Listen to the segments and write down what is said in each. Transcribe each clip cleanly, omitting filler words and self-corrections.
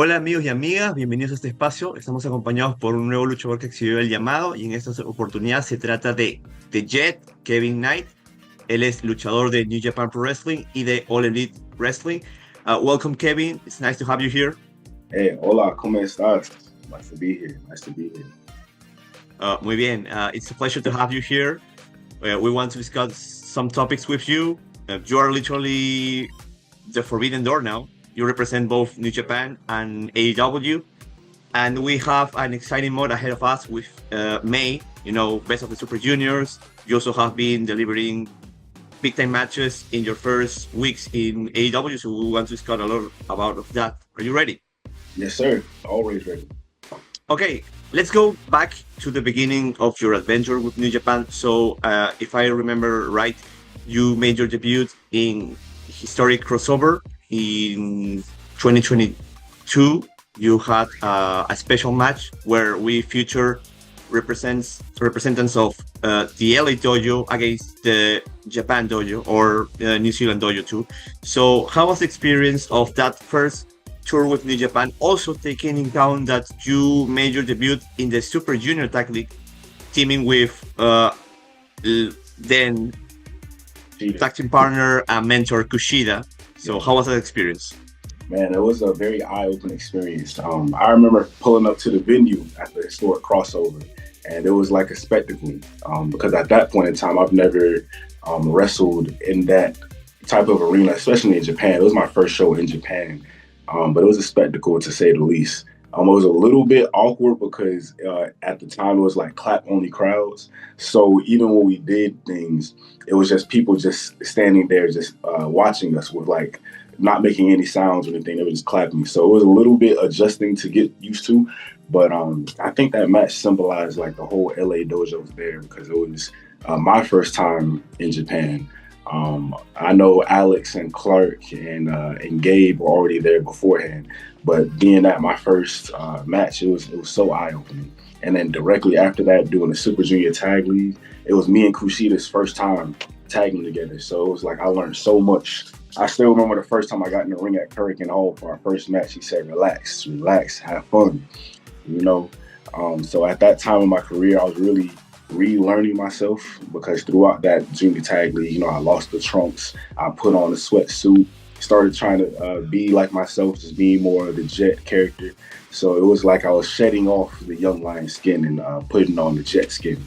Hola amigos y amigas, bienvenidos a este espacio. Estamos acompañados por un nuevo luchador que exhibió el llamado y en esta oportunidad se trata de The Jet, Kevin Knight. Él es luchador de New Japan Pro Wrestling y de All Elite Wrestling. Welcome Kevin, it's nice to have you here. Hey, hola, ¿cómo estás? Nice to be here. Muy bien, it's a pleasure to have you here. We want to discuss some topics with you. You are literally the forbidden door now. You represent both New Japan and AEW. And we have an exciting month ahead of us with May, Best of the Super Juniors. You also have been delivering big-time matches in your first weeks in AEW, so we want to discuss a lot about that. Are you ready? Yes, sir. Always ready. Okay, let's go back to the beginning of your adventure with New Japan. So, if I remember right, you made your debut in historic crossover in 2022. You had a special match where we feature representatives of the LA Dojo against the Japan Dojo or New Zealand Dojo too. So how was the experience of that first tour with New Japan? Also taking into account that you made your debut in the Super Junior Tag League, teaming with then tag team partner and mentor Kushida. So how was that experience? Man, it was a very eye-opening experience. I remember pulling up to the venue at the historic crossover, and it was like a spectacle because at that point in time, I've never wrestled in that type of arena, especially in Japan. It was my first show in Japan, but it was a spectacle to say the least. It was a little bit awkward because at the time it was like clap-only crowds. So even when we did things, it was just people just standing there just watching us with like not making any sounds or anything. They were just clapping. So it was a little bit adjusting to get used to. But I think that match symbolized like the whole LA dojo was there because it was my first time in Japan. I know Alex and Clark and Gabe were already there beforehand, but being at my first match, it was so eye-opening. And then directly after that, doing the Super Junior Tag League, it was me and Kushida's first time tagging together. So it was like I learned so much. I still remember the first time I got in the ring at Hurricane Hall for our first match. He said, relax, have fun, So at that time in my career, I was really relearning myself because throughout that junior tag league, I lost the trunks. I put on a sweatsuit, started trying to be like myself, just being more of the Jet character. So it was like I was shedding off the young lion skin and putting on the Jet skin.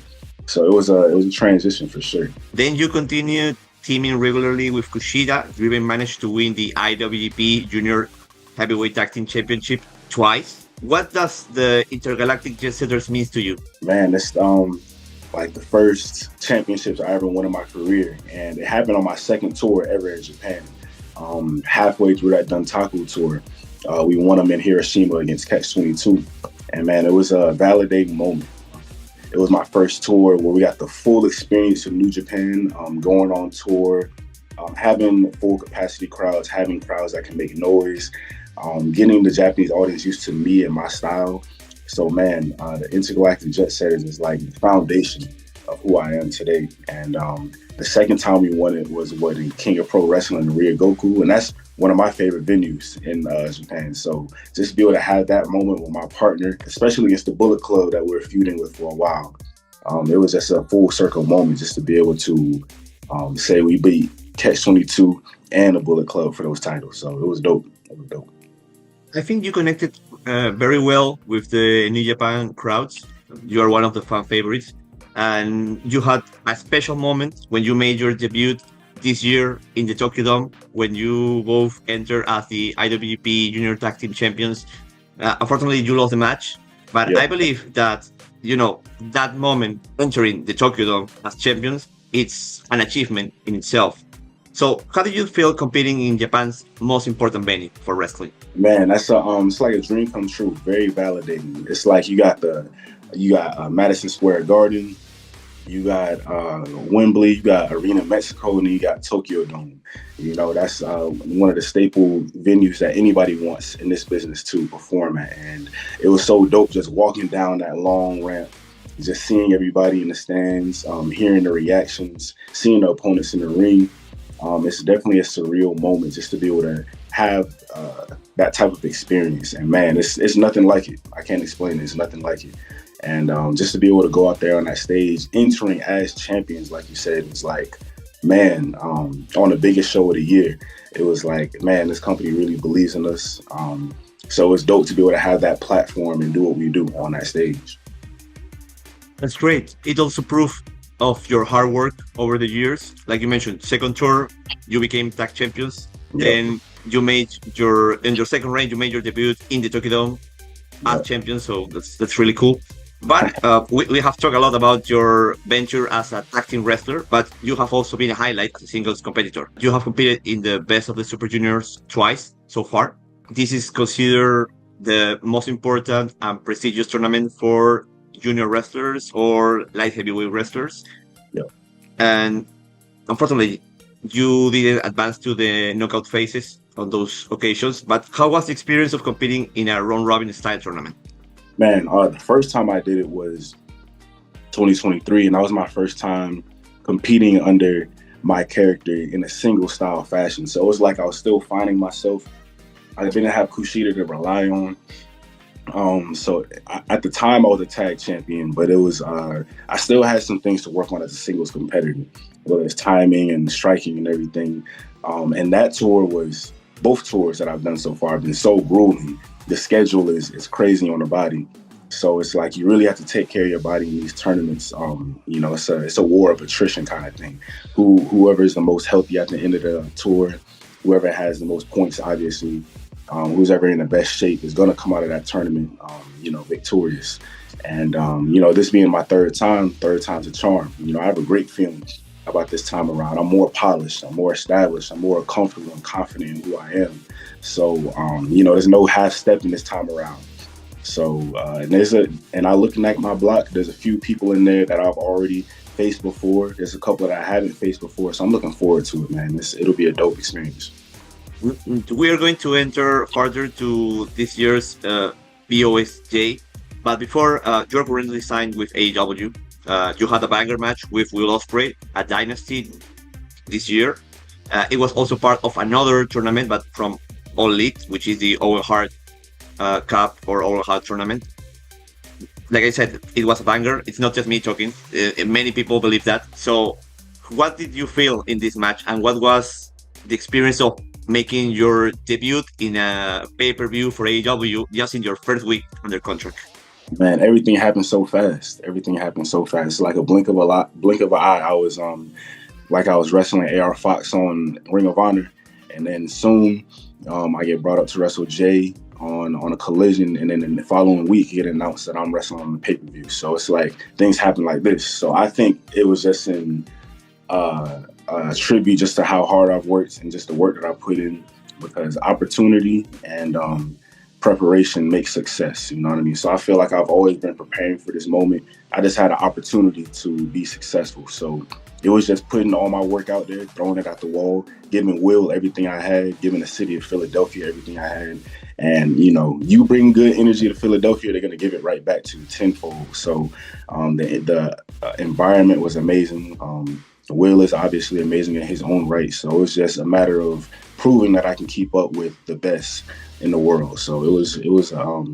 So it was a transition for sure. Then you continued teaming regularly with Kushida. You even managed to win the IWGP Junior Heavyweight Tag Team Championship twice. What does the Intergalactic Jet Setters mean to you? Man, it's like the first championships I ever won in my career, and it happened on my second tour ever in Japan. Halfway through that Dontaku tour, we won them in Hiroshima against Catch-22, and man, it was a validating moment. It was my first tour where we got the full experience of New Japan, going on tour, having full capacity crowds, having crowds that can make noise, getting the Japanese audience used to me and my style. So man, the Intergalactic Jet Setters is like the foundation of who I am today. And the second time we won it was in King of Pro Wrestling in Ryogoku, and that's one of my favorite venues in Japan. So just to be able to have that moment with my partner, especially against the Bullet Club that we were feuding with for a while, it was just a full circle moment just to be able to say we beat Catch-22 and the Bullet Club for those titles. So it was dope. I think you connected very well with the New Japan crowds. You are one of the fan favorites. And you had a special moment when you made your debut this year in the Tokyo Dome, when you both entered as the IWGP Junior Tag Team Champions. Unfortunately, you lost the match. But yeah. I believe that, that moment entering the Tokyo Dome as champions, it's an achievement in itself. So how did you feel competing in Japan's most important venue for wrestling? Man, that's it's like a dream come true. Very validating. It's like you got Madison Square Garden, you got Wembley, you got Arena Mexico, and you got Tokyo Dome. That's one of the staple venues that anybody wants in this business to perform at. And it was so dope just walking down that long ramp, just seeing everybody in the stands, hearing the reactions, seeing the opponents in the ring. It's definitely a surreal moment just to be able to have that type of experience. And man, it's nothing like it. I can't explain it. It's nothing like it. And just to be able to go out there on that stage, entering as champions, like you said, it's like, man, on the biggest show of the year, it was like, man, this company really believes in us. So it's dope to be able to have that platform and do what we do on that stage. That's great. It also proof of your hard work over the years. Like you mentioned, second tour, you became tag champions. Yep. And you made in your second reign, you made your debut in the Tokyo Dome as Yep. champion. So that's really cool. But we have talked a lot about your venture as a tag team wrestler, but you have also been a highlight as a singles competitor. You have competed in the Best of the Super Juniors twice so far. This is considered the most important and prestigious tournament for junior wrestlers or light heavyweight wrestlers. Yep. And unfortunately, you didn't advance to the knockout phases on those occasions. But how was the experience of competing in a round robin style tournament? Man, the first time I did it was 2023, and that was my first time competing under my character in a single style fashion. So it was like I was still finding myself. I didn't have Kushida to rely on. At the time I was a tag champion, but it was I still had some things to work on as a singles competitor, whether it's timing and striking and everything. And that tour was, both tours that I've done so far have been so grueling. The schedule is crazy on the body. So it's like you really have to take care of your body in these tournaments. It's a war of attrition kind of thing. Whoever is the most healthy at the end of the tour, whoever has the most points, obviously, who's ever in the best shape is going to come out of that tournament, victorious. And, this being my third time's a charm. I have a great feeling about this time around. I'm more polished, I'm more established, I'm more comfortable and confident in who I am. So, there's no half stepping this time around. So, and I looking at my block, there's a few people in there that I've already faced before. There's a couple that I haven't faced before. So I'm looking forward to it, man. It'll be a dope experience. We are going to enter further to this year's BOSJ, but before, you're currently signed with AEW. You had a banger match with Will Ospreay at Dynasty this year. It was also part of another tournament, but from All Elite, which is the Owen Hart Cup or Owen Hart tournament. Like I said, it was a banger. It's not just me talking. Many people believe that. So what did you feel in this match, and what was the experience of making your debut in a pay-per-view for AEW just in your first week under contract? Man, everything happened so fast. It's like a blink of an eye. I was I was wrestling AR Fox on Ring of Honor, and then soon I get brought up to wrestle Jay on a Collision, and then in the following week it announced that I'm wrestling on the pay-per-view. So it's like things happen like this. So I think it was just in a tribute just to how hard I've worked and just the work that I put in, because opportunity and preparation makes success, you know what I mean? So I feel like I've always been preparing for this moment. I just had an opportunity to be successful. So it was just putting all my work out there, throwing it at the wall, giving Will everything I had, giving the city of Philadelphia everything I had. And, you bring good energy to Philadelphia, they're going to give it right back to you tenfold. So the environment was amazing. Will is obviously amazing in his own right. So it's just a matter of proving that I can keep up with the best in the world. So it was a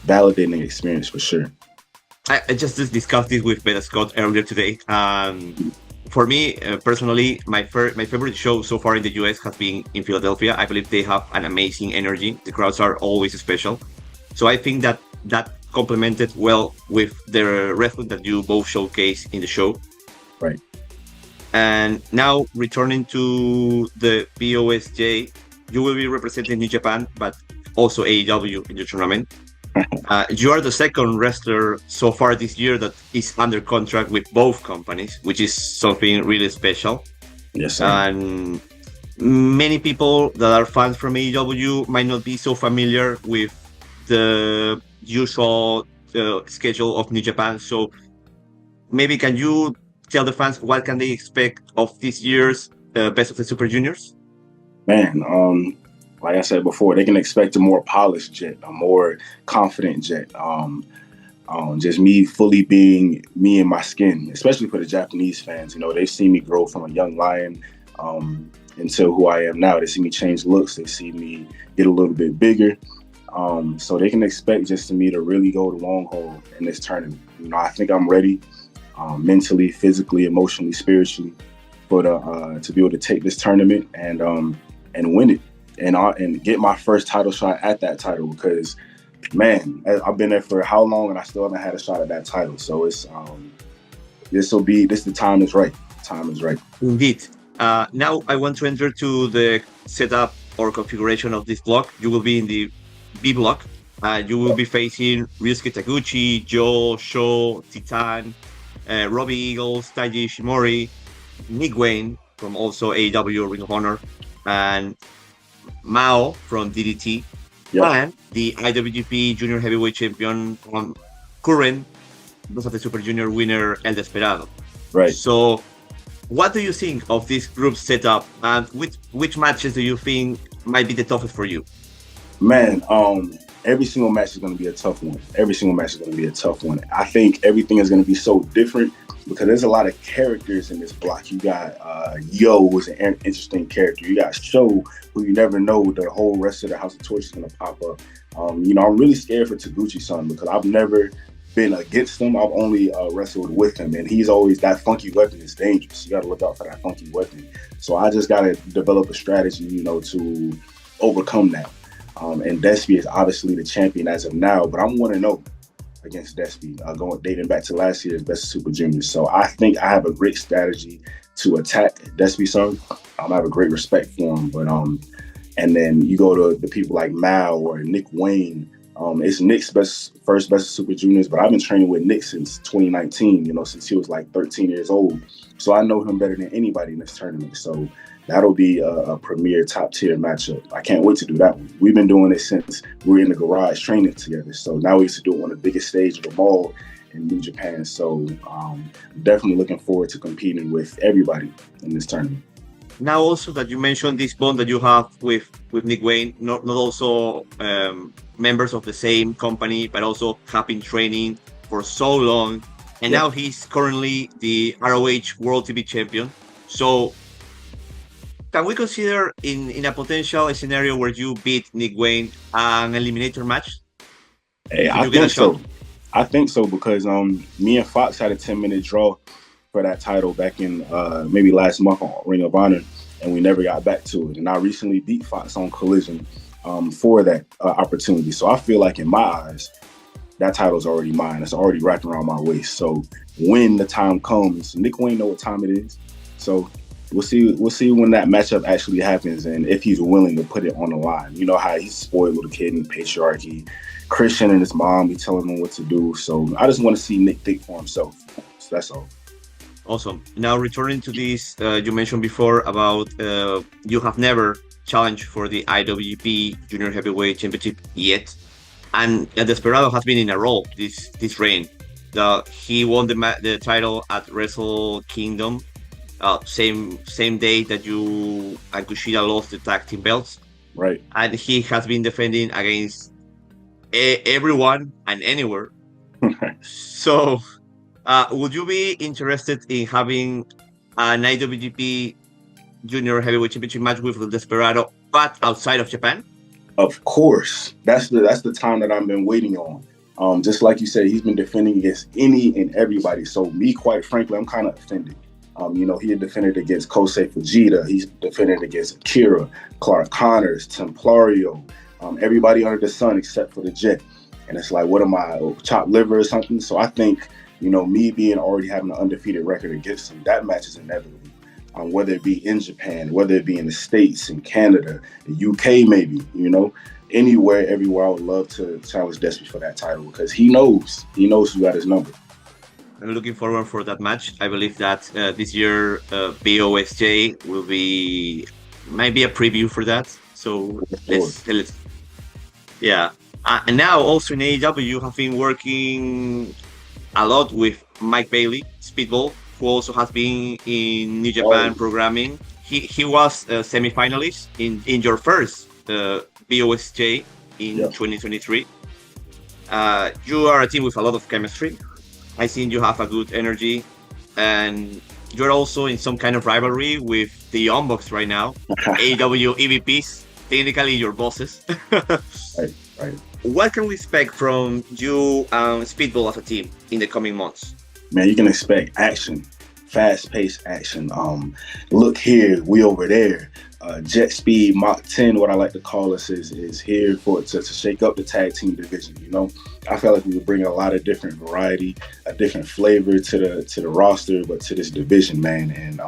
validating experience for sure. I just discussed this with Beta Scott earlier today. For me, personally, my favorite show so far in the US has been in Philadelphia. I believe they have an amazing energy. The crowds are always special. So I think that complemented well with the wrestling that you both showcase in the show. Right. And now returning to the BOSJ, you will be representing New Japan, but also AEW in the tournament. You are the second wrestler so far this year that is under contract with both companies, which is something really special. Yes, sir. And many people that are fans from AEW might not be so familiar with the usual schedule of New Japan. So maybe can you tell the fans what can they expect of this year's Best of the Super Juniors? Man, like I said before, they can expect a more polished Jet, a more confident Jet. Just me fully being me in my skin, especially for the Japanese fans. They've seen me grow from a young lion until who I am now. They see me change looks. They see me get a little bit bigger. So they can expect just me to really go the long haul in this tournament. You know, I think I'm ready, mentally, physically, emotionally, spiritually, for to be able to take this tournament and win it and get my first title shot at that title. Because, man, I've been there for how long and I still haven't had a shot at that title. So it's the time is right. Time is right. Indeed. Now I want to enter to the setup or configuration of this block. You will be in the B block. You will be facing Ryusuke Taguchi, Joe, Sho, Titan, Robbie Eagles, Taiji Ishimori, Nick Wayne from also AEW Ring of Honor, and Mao from DDT, and the IWGP Junior Heavyweight Champion, current Best of the Super Junior winner, El Desperado. Right. So, what do you think of this group setup, and which matches do you think might be the toughest for you? Man, every single match is going to be a tough one. I think everything is going to be so different because there's a lot of characters in this block. You got Yo, who's an interesting character. You got Sho, who you never know the whole rest of the House of Torch is going to pop up. You know, I'm really scared for Taguchi-san because I've never been against him. I've only wrestled with him, and he's always, that funky weapon is dangerous. You got to look out for that funky weapon. So I just got to develop a strategy, you know, to overcome that. And Despy is obviously the champion as of now, but I'm 1-0 against Despy, dating back to last year's Best of Super Junior. So I think I have a great strategy to attack Despy-san. I have a great respect for him, but and then you go to the people like Mao or Nick Wayne. It's Nick's first Best of Super Juniors, but I've been training with Nick since 2019, you know, since he was like 13 years old. So I know him better than anybody in this tournament. So that'll be a premier top tier matchup. I can't wait to do that one. We've been doing it since we were in the garage training together. So now we used to do it on the biggest stage of them all in New Japan. So definitely looking forward to competing with everybody in this tournament. Now also that you mentioned this bond that you have with Nick Wayne, not also members of the same company, but also have been training for so long. And now he's currently the ROH World TV Champion. So can we consider in a potential scenario where you beat Nick Wayne an eliminator match? Hey, I think so. I think so because me and Fox had a 10-minute draw for that title back in maybe last month on Ring of Honor, and we never got back to it. And I recently beat Fox on Collision for that opportunity. So I feel like in my eyes, that title's already mine. It's already wrapped around my waist. So when the time comes, Nick Wayne know what time it is. So we'll see when that matchup actually happens and if he's willing to put it on the line. You know how he's a spoiled little kid in patriarchy. Christian and his mom be telling him what to do. So I just want to see Nick think for himself. So that's all. Awesome. Now returning to this, you mentioned before about you have never challenged for the IWGP Junior Heavyweight Championship yet, and Desperado has been in a role this reign. He won the title at Wrestle Kingdom, same day that you and Kushida lost the tag team belts. Right. And he has been defending against everyone and anywhere. So, would you be interested in having an IWGP Junior Heavyweight Championship match with Desperado, but outside of Japan? Of course. That's the time that I've been waiting on. Just like you said, he's been defending against any and everybody. So me, quite frankly, I'm kind of offended. You know, he had defended against Kosei Fujita. He's defended against Akira, Clark Connors, Templario, everybody under the sun except for the Jet. And it's like, what am I, chopped liver or something? So I think, you know, me already having an undefeated record against him, that match is inevitable. Whether it be in Japan, whether it be in the States, in Canada, the UK maybe, you know, everywhere I would love to challenge Despy for that title because he knows who got his number. I'm looking forward for that match. I believe that this year BOSJ might be a preview for that. So let's yeah. And now also in AEW, you have been working a lot with Mike Bailey, Speedball, who also has been in New Japan programming. He was a semi-finalist in your first BOSJ in 2023. You are a team with a lot of chemistry. I think you have a good energy, and you're also in some kind of rivalry with the Young Bucks right now, AEW EVPs, technically your bosses. Right, right. What can we expect from you and Speedball as a team in the coming months? Man, you can expect action, fast-paced action. Look here, we over there. Jet speed, Mach 10, what I like to call us, is here to shake up the tag team division. You know, I feel like we would bring a lot of different variety, a different flavor to the roster, but to this division, man. And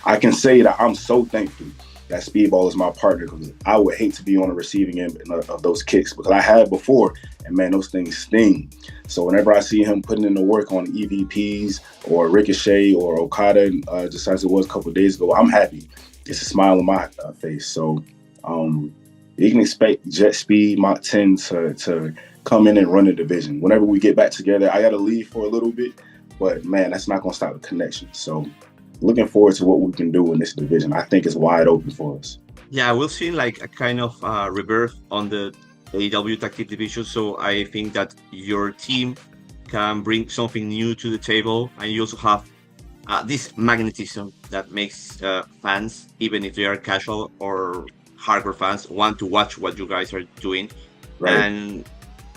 I can say that I'm so thankful that Speedball is my partner, because I would hate to be on the receiving end of those kicks, because I had before, and man, those things sting. So whenever I see him putting in the work on EVPs or Ricochet or Okada, just as it was a couple of days ago, I'm happy. It's a smile on my face. So you can expect Jet Speed, Mach 10 to come in and run the division. Whenever we get back together, I got to leave for a little bit, but man, that's not going to stop the connection. So looking forward to what we can do in this division. I think it's wide open for us. Yeah, we'll see like a kind of rebirth on the AEW tag team division. So I think that your team can bring something new to the table, and you also have this magnetism that makes fans, even if they are casual or hardcore fans, want to watch what you guys are doing. Right. And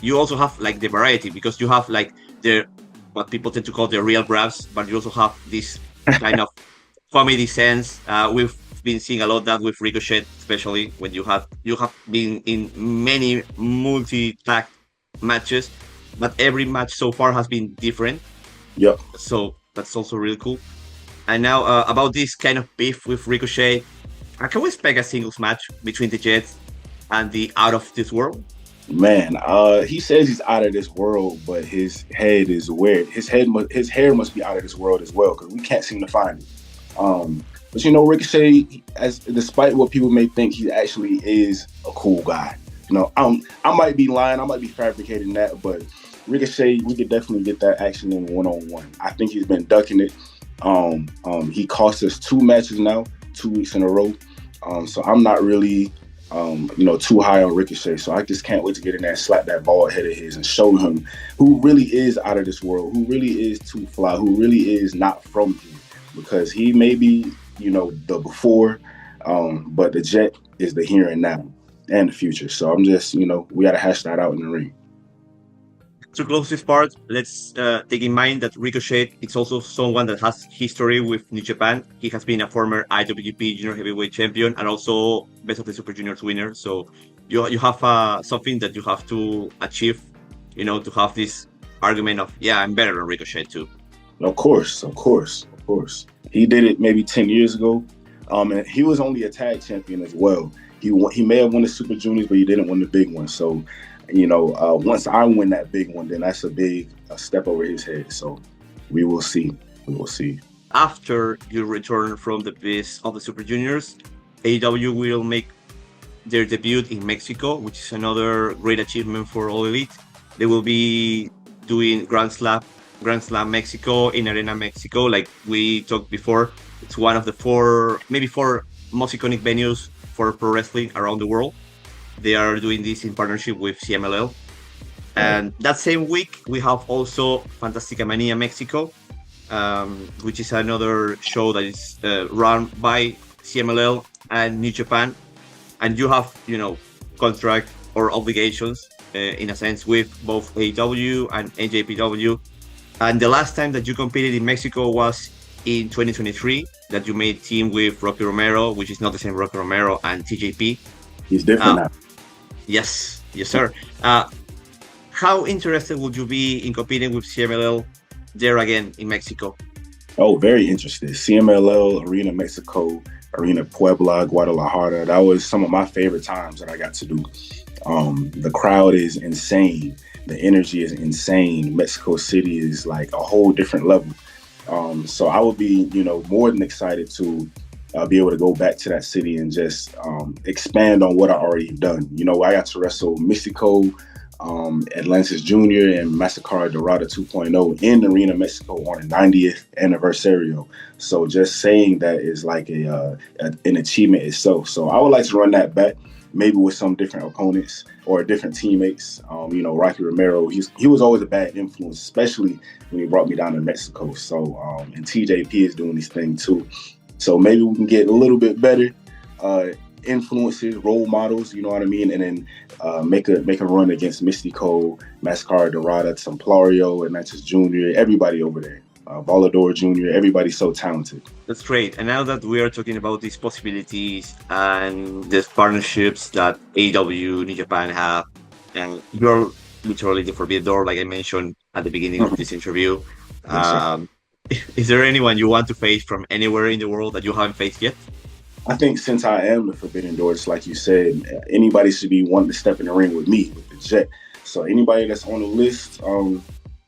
you also have like the variety, because you have like the what people tend to call the real bravs, but you also have this kind of comedy sense. We've been seeing a lot of that with Ricochet, especially when you have been in many multi-tag matches, but every match so far has been different. Yep. So that's also really cool. And now about this kind of beef with Ricochet, can we expect a singles match between the Jets and the Out of This World? Man, he says he's out of this world, but his head is weird. His hair must be out of this world as well, because we can't seem to find it. But you know, Ricochet, despite what people may think, he actually is a cool guy. You know, I might be lying, I might be fabricating that, but Ricochet, we could definitely get that action in one-on-one. I think he's been ducking it. He cost us 2 matches now, 2 weeks in a row. So I'm not really, too high on Ricochet. So I just can't wait to get in there and slap that bald head of his and show him who really is out of this world, who really is too fly, who really is not from here. Because he may be, the before, but the Jet is the here and now and the future. So I'm just, we got to hash that out in the ring. To close this part, let's take in mind that Ricochet is also someone that has history with New Japan. He has been a former IWGP Junior Heavyweight Champion and also Best of the Super Juniors winner. So you have something that you have to achieve, to have this argument of, yeah, I'm better than Ricochet too. Of course. He did it maybe 10 years ago. And he was only a tag champion as well. He may have won the Super Juniors, but he didn't win the big one. So, once I win that big one, then that's a step over his head. So we will see. After you return from the Best of the Super Juniors, AEW will make their debut in Mexico, which is another great achievement for All Elite. They will be doing Grand Slam Mexico in Arena Mexico, like we talked before. It's one of the four most iconic venues for pro wrestling around the world. They are doing this in partnership with CMLL. And that same week, we have also Fantastica Mania Mexico, which is another show that is run by CMLL and New Japan. And you have, contract or obligations, in a sense, with both AEW and NJPW. And the last time that you competed in Mexico was in 2023, that you made team with Rocky Romero, which is not the same Rocky Romero and TJP. He's different now. Yes, sir. How interested would you be in competing with CMLL there again in Mexico? Oh, very interested. CMLL, Arena Mexico, Arena Puebla, Guadalajara. That was some of my favorite times that I got to do. The crowd is insane. The energy is insane. Mexico City is like a whole different level. So I would be, more than excited to be able to go back to that city and just expand on what I already done. I got to wrestle Mystico, Atlantis Jr. and Massacre Dorada 2.0 in Arena Mexico on the 90th anniversary. So just saying that is like an achievement itself. So I would like to run that back. maybe with some different opponents or different teammates. Rocky Romero, he was always a bad influence, especially when he brought me down to Mexico. So, and TJP is doing this thing too. So maybe we can get a little bit better influences, role models, you know what I mean? And then make a run against Mystico, Mascara Dorada, Templario, and Mantis Jr., everybody over there. Volador Jr., everybody's so talented. That's great. And now that we are talking about these possibilities and these partnerships that AEW, New Japan have, and you're literally the forbidden door, like I mentioned at the beginning of this interview. Is there anyone you want to face from anywhere in the world that you haven't faced yet? I think since I am the forbidden door, just like you said, anybody should be wanting to step in the ring with me, with the Jet. So anybody that's on the list,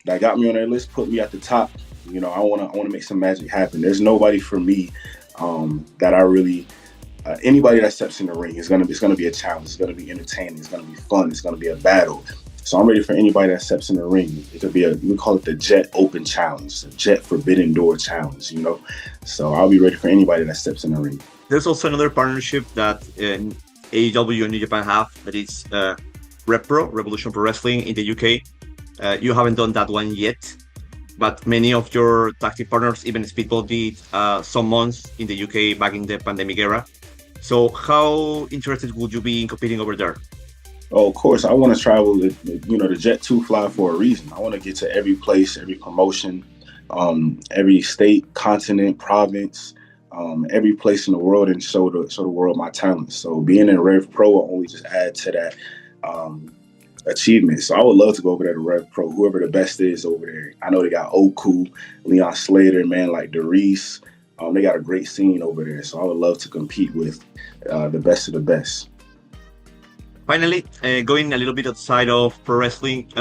that got me on their list, put me at the top. I want to make some magic happen. There's nobody for me that I really. Anybody that steps in the ring it's gonna be a challenge. It's gonna be entertaining. It's gonna be fun. It's gonna be a battle. So I'm ready for anybody that steps in the ring. It could be we call it the Jet Open Challenge, the Jet Forbidden Door Challenge. So I'll be ready for anybody that steps in the ring. There's also another partnership that AEW and New Japan have, that is RevPro, Revolution Pro Wrestling in the UK. You haven't done that one yet. But many of your tag team partners, even Speedball, did some months in the UK back in the pandemic era. So how interested would you be in competing over there? Oh, of course. I want to travel, the Jet 2 fly for a reason. I want to get to every place, every promotion, every state, continent, province, every place in the world and show the world my talents. So being in Rev Pro will only just add to that achievement. So I would love to go over there to Rev Pro, whoever the best is over there. I know they got Oku, Leon Slater, man, like Derice. They got a great scene over there. So I would love to compete with the best of the best. Finally, going a little bit outside of pro wrestling,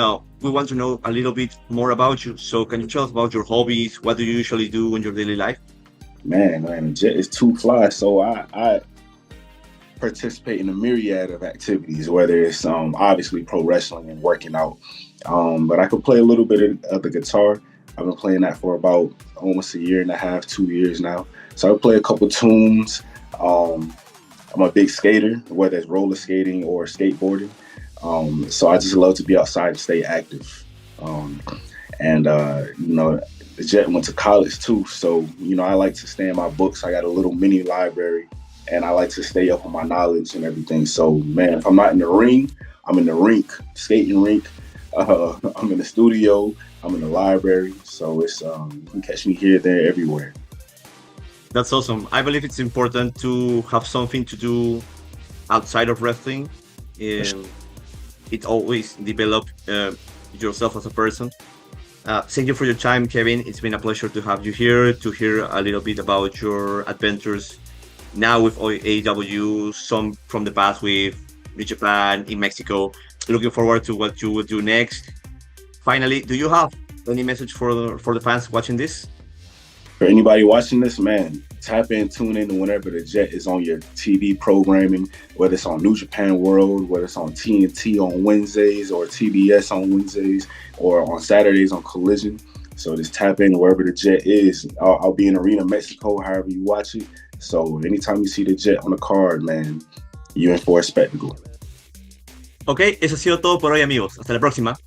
we want to know a little bit more about you. So can you tell us about your hobbies? What do you usually do in your daily life? Man, the Jet is too fly. So I participate in a myriad of activities, whether it's obviously pro wrestling and working out. But I could play a little bit of the guitar. I've been playing that for about almost a year and a half, 2 years now. So I play a couple tunes. I'm a big skater, whether it's roller skating or skateboarding. So I just love to be outside and stay active. The Jet went to college too. So, I like to stay in my books. I got a little mini library and I like to stay up on my knowledge and everything. So, man, if I'm not in the ring, I'm in the rink, skating rink. I'm in the studio. I'm in the library. So it's you can catch me here, there, everywhere. That's awesome. I believe it's important to have something to do outside of wrestling. It always develops yourself as a person. Thank you for your time, Kevin. It's been a pleasure to have you here, to hear a little bit about your adventures now with AEW, some from the past with New Japan, in Mexico. Looking forward to what you will do next. Finally, do you have any message for the fans watching this? For anybody watching this, man, tap in, tune in whenever the Jet is on your TV programming, whether it's on New Japan World, whether it's on TNT on Wednesdays or TBS on Wednesdays or on Saturdays on Collision. So just tap in wherever the Jet is. I'll be in Arena, Mexico, however you watch it. So anytime you see the Jet on the card, man, you're in for a spectacle. Ok, eso ha sido todo por hoy, amigos. Hasta la próxima.